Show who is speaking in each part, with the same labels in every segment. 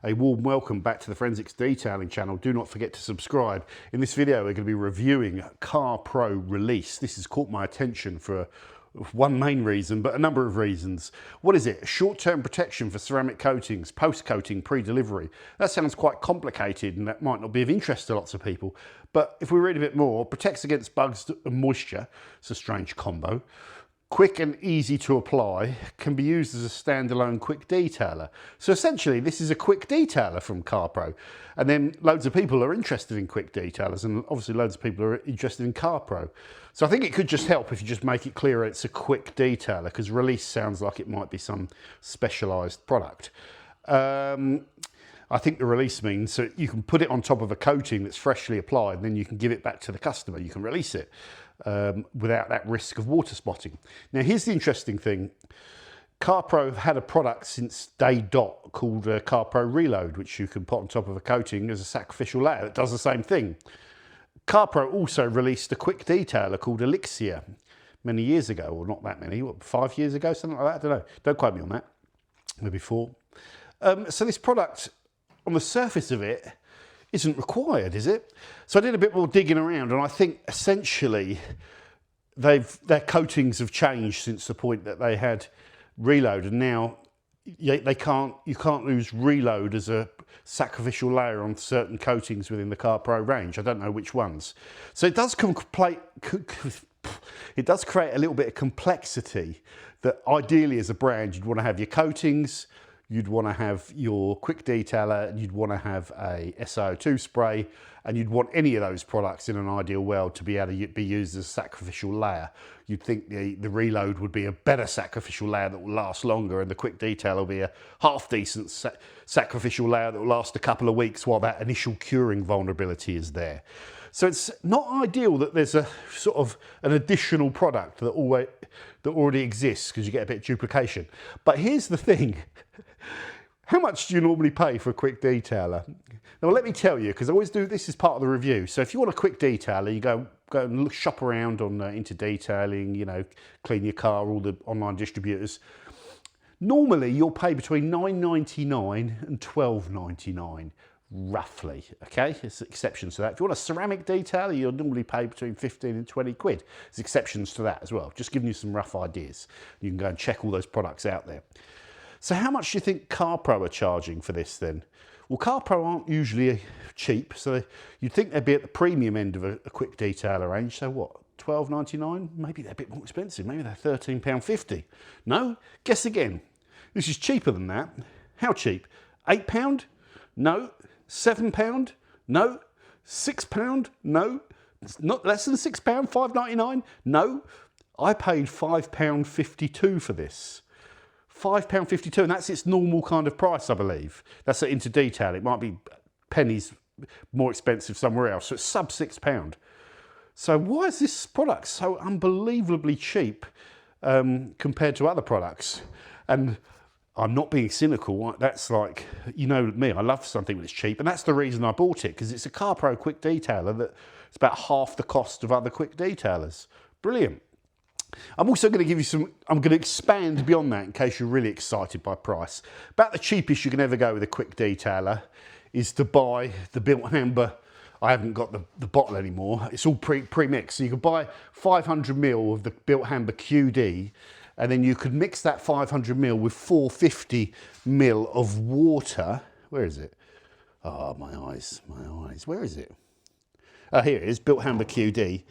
Speaker 1: A warm welcome back to the Forensics Detailing channel. Do not forget to subscribe. In this video we're going to be reviewing Carpro release. This has caught my attention for one main reason, but a number of reasons. What is it? Short-term protection for ceramic coatings, post-coating, pre-delivery. That sounds quite complicated and that might not be of interest to lots of people. But if we read a bit more, protects against bugs and moisture. It's a strange combo. Quick and easy to apply, can be used as a standalone quick detailer. So essentially this is a quick detailer from Carpro. And then loads of people are interested in quick detailers, and obviously loads of people are interested in Carpro. So I think it could just help if you just make it clearer it's a quick detailer, because release sounds like it might be some specialised product. I think the release means so you can put it on top of a coating that's freshly applied, and then you can give it back to the customer. You can release it without that risk of water spotting. Now, here's the interesting thing. Carpro have had a product since day dot called Carpro Reload, which you can put on top of a coating as a sacrificial layer that does the same thing. Carpro also released a quick detailer called Elixir many years ago, or not that many, what, 5 years ago, something like that, I don't know. Don't quote me on that, maybe 4. So this product, on the surface of it, isn't required, is it? So I did a bit more digging around, and I think essentially their coatings have changed since the point that they had Reload, and now you can't use Reload as a sacrificial layer on certain coatings within the Carpro range. I don't know which ones. So it does create a little bit of complexity that ideally as a brand you'd want to have your coatings, you'd want to have your quick detailer, and you'd want to have a SiO2 spray, and you'd want any of those products in an ideal world to be able to be used as a sacrificial layer. You'd think the Reload would be a better sacrificial layer that will last longer, and the quick detail will be a half-decent sacrificial layer that will last a couple of weeks while that initial curing vulnerability is there. So it's not ideal that there's a sort of an additional product that already exists, because you get a bit of duplication. But here's the thing. How much do you normally pay for a quick detailer? Now let me tell you, because I always do this as part of the review. So if you want a quick detailer, you go and shop around on Into Detailing, you know, Clean Your Car, all the online distributors. Normally you'll pay between $9.99 and $12.99, roughly. Okay, there's exceptions to that. If you want a ceramic detailer, you'll normally pay between 15 and 20 quid. There's exceptions to that as well. Just giving you some rough ideas. You can go and check all those products out there. So how much do you think Carpro are charging for this then? Well, Carpro aren't usually cheap, so you'd think they'd be at the premium end of a quick detailer range. So what, $12.99? Maybe they're a bit more expensive. Maybe they're £13.50. No? Guess again. This is cheaper than that. How cheap? £8? No. £7? No. £6? No. It's not less than £6, $5.99? No. I paid £5.52 for this. £5.52, and that's its normal kind of price, I believe. That's Into Detail. It might be pennies more expensive somewhere else, so it's sub £6. So why is this product so unbelievably cheap compared to other products? And I'm not being cynical. That's like, you know me, I love something that's cheap, and that's the reason I bought it, because it's a Carpro quick detailer that it's about half the cost of other quick detailers. Brilliant. I'm also going to give you I'm going to expand beyond that in case you're really excited by price. About the cheapest you can ever go with a quick detailer is to buy the Built Amber. I haven't got the bottle anymore. It's all pre-mixed. So you could buy 500 ml of the Built Amber QD, and then you could mix that 500 ml with 450 ml of water. Where is it? Oh, my eyes. Where is it? Oh, here it is, Built Amber QD.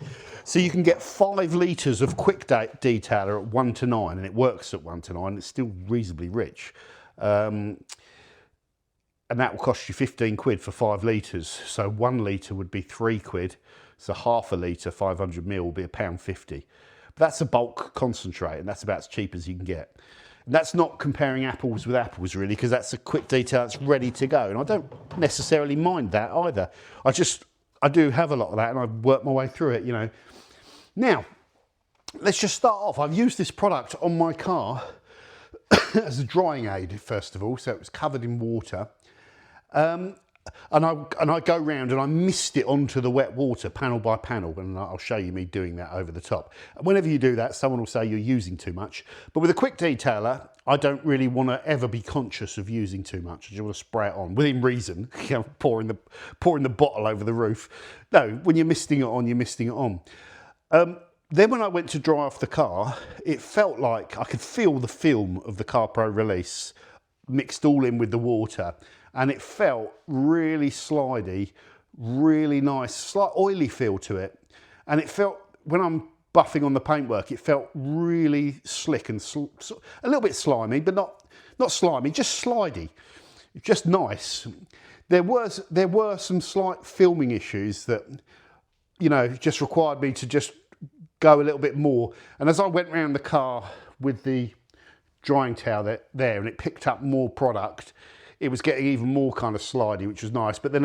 Speaker 1: So you can get 5 litres of quick detailer at 1 to 9, and it works at 1 to 9. It's still reasonably rich. And that will cost you 15 quid for 5 litres. So 1 litre would be 3 quid. So half a litre, 500 ml, will be £1.50. But that's a bulk concentrate, and that's about as cheap as you can get. And that's not comparing apples with apples, really, because that's a quick detail that's ready to go. And I don't necessarily mind that either. I do have a lot of that, and I've worked my way through it, you know. Now, let's just start off. I've used this product on my car as a drying aid, first of all, so it was covered in water. and I go round and I mist it onto the wet water panel by panel, and I'll show you me doing that over the top. And whenever you do that, someone will say you're using too much. But with a quick detailer, I don't really want to ever be conscious of using too much. I just want to spray it on within reason, you know, pouring the bottle over the roof. No, when you're misting it on, you're misting it on. Then when I went to dry off the car, it felt like I could feel the film of the Carpro release mixed all in with the water, and it felt really slidey, really nice, slight oily feel to it. And it felt, when I'm buffing on the paintwork, it felt really slick and a little bit slimy, but not slimy, just slidey, just nice. There were some slight filming issues that, you know, just required me to just go a little bit more. And as I went around the car with the drying towel there and it picked up more product, it was getting even more kind of slidey, which was nice. But then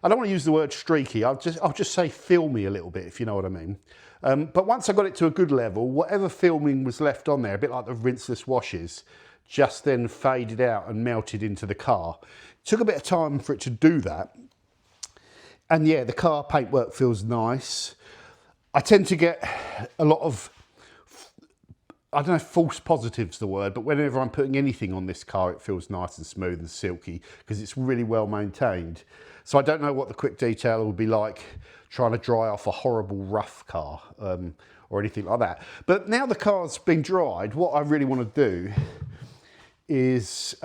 Speaker 1: I don't want to use the word streaky. I'll just say filmy a little bit, if you know what I mean. But once I got it to a good level, whatever filming was left on there, a bit like the rinseless washes, just then faded out and melted into the car. It took a bit of time for it to do that. And yeah, the car paintwork feels nice. I tend to get a lot of, I don't know if false positive's the word, but whenever I'm putting anything on this car, it feels nice and smooth and silky because it's really well maintained. So I don't know what the quick detailer will be like trying to dry off a horrible rough car or anything like that. But now the car's been dried, what I really want to do is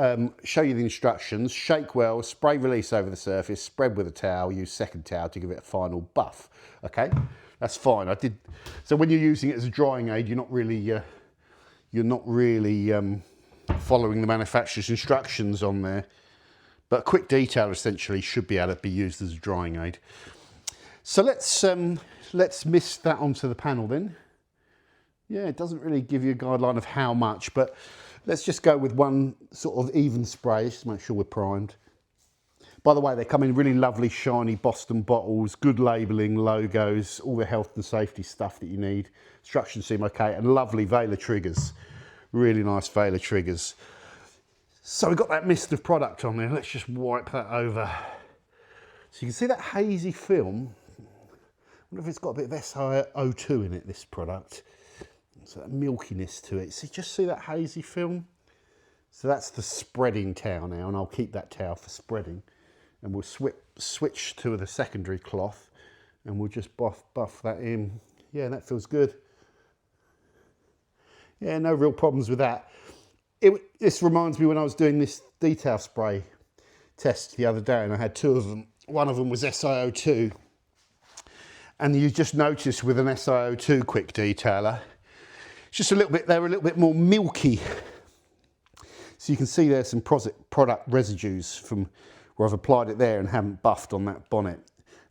Speaker 1: show you the instructions. Shake well, spray release over the surface, spread with a towel, use second towel to give it a final buff. Okay, that's fine. I did. So when you're using it as a drying aid, you're not really following the manufacturer's instructions on there. But a quick detailer essentially should be able to be used as a drying aid. So let's mist that onto the panel then. Yeah, it doesn't really give you a guideline of how much, but let's just go with one sort of even spray, just to make sure we're primed. By the way, they come in really lovely, shiny Boston bottles, good labelling, logos, all the health and safety stuff that you need. Instructions seem okay, and lovely Vela triggers. Really nice Vela triggers. So we've got that mist of product on there. Let's just wipe that over. So you can see that hazy film. I wonder if it's got a bit of SiO2 in it, this product. So that milkiness to it. So you just see that hazy film? So that's the spreading towel now, and I'll keep that towel for spreading. And we'll switch to the secondary cloth, and we'll just buff that in. Yeah, that feels good. Yeah, no real problems with that. This reminds me when I was doing this detail spray test the other day, and I had two of them. One of them was SiO2, and you just notice with an SiO2 quick detailer, it's just they're a little bit more milky. So you can see there's some product residues from where I've applied it there and haven't buffed on that bonnet,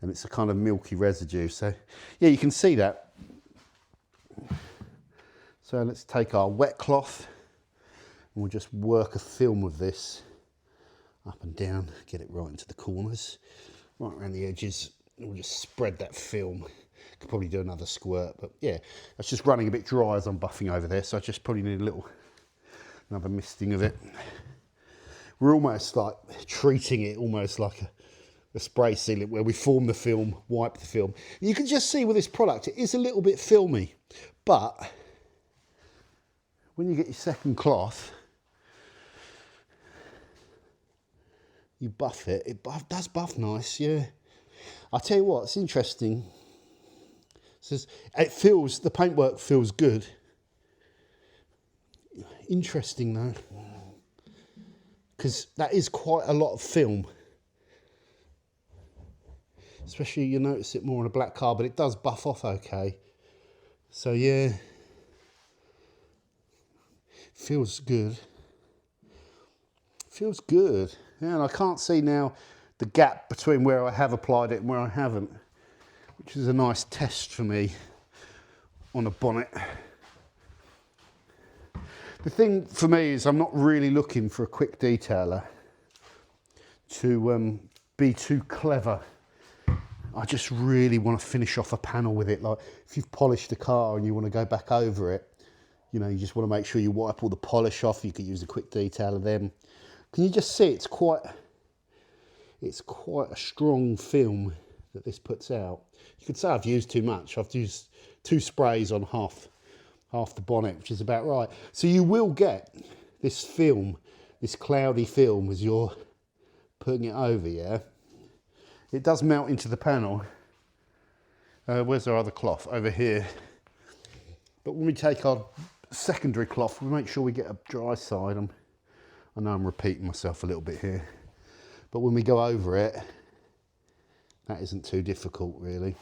Speaker 1: and it's a kind of milky residue. So yeah, you can see that. So let's take our wet cloth and we'll just work a film of this up and down, get it right into the corners, right around the edges, and we'll just spread that film. Could probably do another squirt, but yeah, that's just running a bit dry as I'm buffing over there, so I just probably need another misting of it. We're almost like treating it almost like a spray sealant where we form the film, wipe the film. You can just see with this product, it is a little bit filmy, but when you get your second cloth, you buff it, it does buff nice, yeah. I'll tell you what, it's interesting. The paintwork feels good. Interesting though, because that is quite a lot of film. Especially you notice it more on a black car, but it does buff off okay. So yeah, feels good. Feels good. Yeah, and I can't see now the gap between where I have applied it and where I haven't, which is a nice test for me on a bonnet. The thing for me is I'm not really looking for a quick detailer to be too clever. I just really want to finish off a panel with it. Like if you've polished a car and you want to go back over it, you know, you just want to make sure you wipe all the polish off. You could use a quick detailer then. Can you just see it's it's quite a strong film that this puts out. You could say I've used too much. I've used 2 sprays on half the bonnet, which is about right. So you will get this film, this cloudy film, as you're putting it over, yeah? It does melt into the panel. Where's our other cloth? Over here. But when we take our secondary cloth, we make sure we get a dry side. I know I'm repeating myself a little bit here. But when we go over it, that isn't too difficult, really.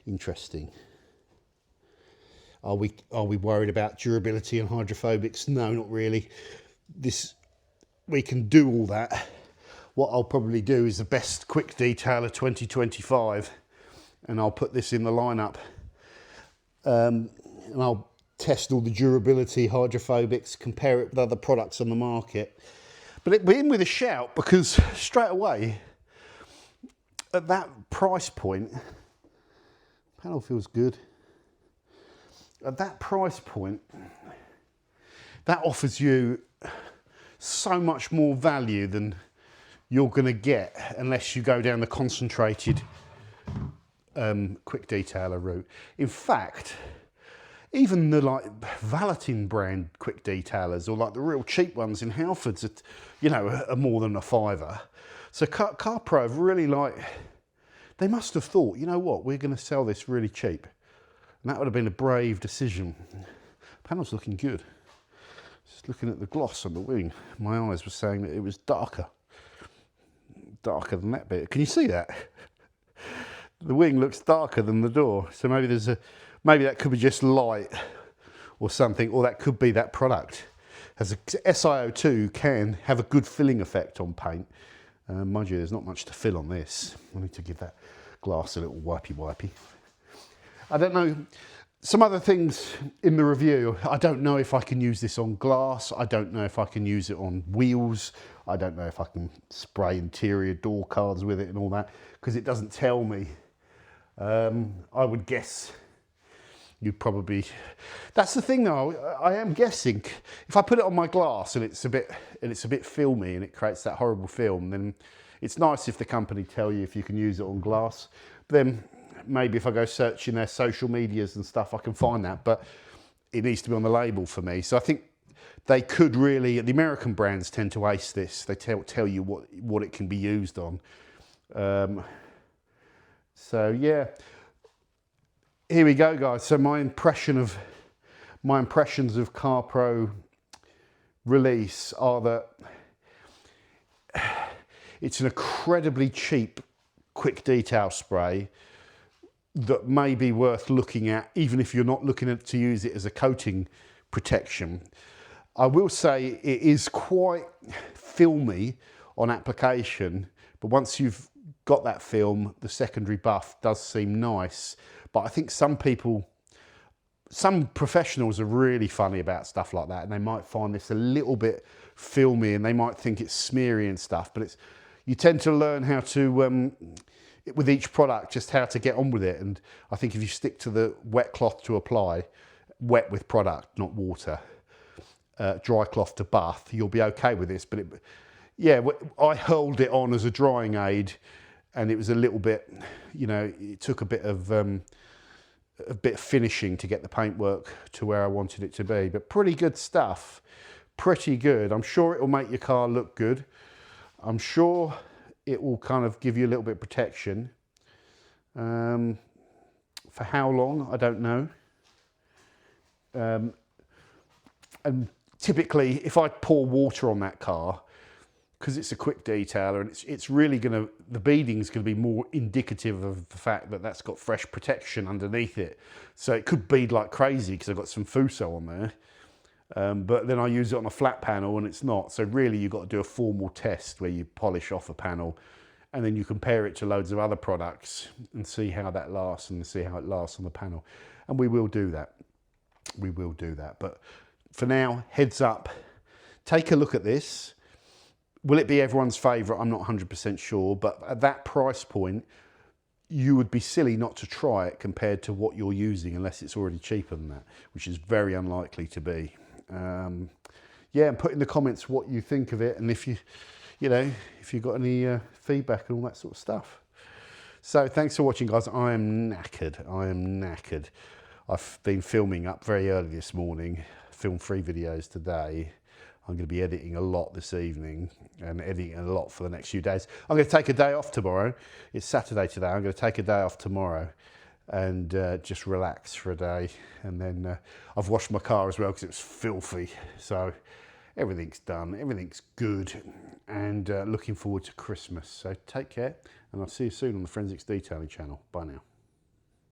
Speaker 1: Interesting. Are we worried about durability and hydrophobics? No, not really. We can do all that. What I'll probably do is the best quick detailer 2025, and I'll put this in the lineup, and I'll test all the durability, hydrophobics, compare it with other products on the market. But we're in with a shout, because straight away at that price point, panel feels good. At that price point, that offers you so much more value than you're going to get unless you go down the concentrated quick detailer route. In fact, even the like Valatin brand quick detailers, or like the real cheap ones in Halfords, are more than a £5. So Carpro have really they must have thought, you know what, we're going to sell this really cheap. And that would have been a brave decision. Panel's looking good. Just looking at the gloss on the wing, my eyes were saying that it was darker than that bit. Can you see that? The wing looks darker than the door. So maybe that could be just light or something, or that could be that product. As a SiO2 can have a good filling effect on paint. Mind you, there's not much to fill on this. I need to give that glass a little wipey. I don't know, some other things in the review. I don't know if I can use this on glass. I don't know if I can use it on wheels. I don't know if I can spray interior door cards with it and all that, because it doesn't tell me. I would guess you'd probably, that's the thing though, I am guessing, if I put it on my glass and it's a bit filmy and it creates that horrible film, then it's nice if the company tell you if you can use it on glass. But then maybe if I go searching their social medias and stuff, I can find that, but it needs to be on the label for me. So I think they could really, the American brands tend to ace this. They tell you what it can be used on. So yeah, here we go, guys. So my impressions of Carpro release are that it's an incredibly cheap quick detail spray that may be worth looking at, even if you're not looking at to use it as a coating protection. I will say it is quite filmy on application, but once you've got that film, the secondary buff does seem nice. But I think some professionals are really funny about stuff like that, and they might find this a little bit filmy and they might think it's smeary and stuff, but you tend to learn how to, with each product, just how to get on with it. And I think if you stick to the wet cloth to apply, wet with product, not water, dry cloth to bath, you'll be okay with this. But yeah, I hurled it on as a drying aid, and it was a little bit, it took a bit of finishing to get the paintwork to where I wanted it to be. But pretty good stuff, pretty good. I'm sure it will make your car look good. I'm sure it will kind of give you a little bit of protection. For how long, I don't know. And typically, if I pour water on that car, because it's a quick detailer, and it's really the beading's gonna be more indicative of the fact that that's got fresh protection underneath it. So it could bead like crazy because I've got some Fuso on there. But then I use it on a flat panel and it's not. So really you've got to do a formal test where you polish off a panel and then you compare it to loads of other products and see how that lasts and see how it lasts on the panel. And we will do that. We will do that. But for now, heads up, take a look at this. Will it be everyone's favourite? I'm not 100% sure, but at that price point, you would be silly not to try it compared to what you're using, unless it's already cheaper than that, which is very unlikely to be. yeah, and put in the comments what you think of it, and if you know, if you've got any feedback and all that sort of stuff. So thanks for watching, guys. I am knackered. I am knackered. I've been filming up very early this morning, filmed 3 videos today. I'm going to be editing a lot this evening and editing a lot for the next few days. I'm going to take a day off tomorrow. It's Saturday today. I'm going to take a day off tomorrow and just relax for a day. And then I've washed my car as well because it was filthy. So everything's done, everything's good, and looking forward to Christmas. So take care, and I'll see you soon on the Forensics Detailing channel. Bye now.